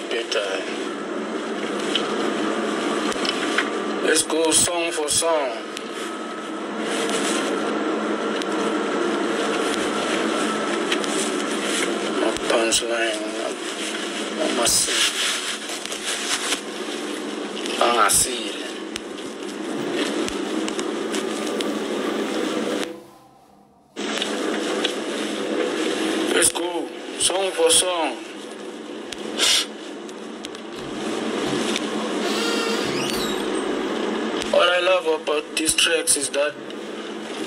better. Let's go song for song. No punchline. I must see. I see. Let's go song for song. What I love about these tracks is that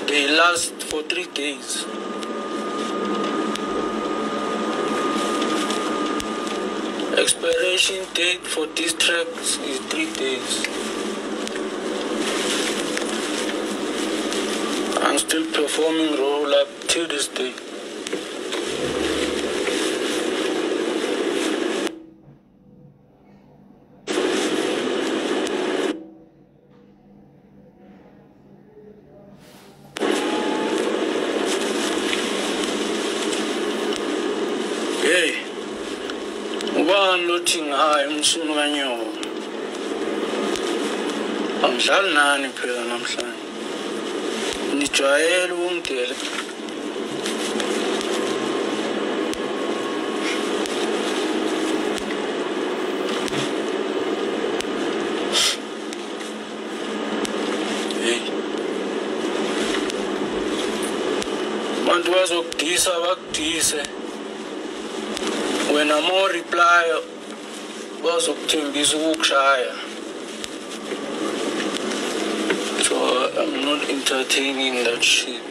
they last for 3 days. Expiration date for these tracks is 3 days. I'm still performing roll up till this day. Hey, ubani lothing high umshini kanyoka. Angidlali nani phela namhlanje. Nijwayele ukungidela. Hey. Bantu bazokudisa bakudise. When I'm more reply, bazokuthembisa ukukushaya. So I'm not entertaining that shit.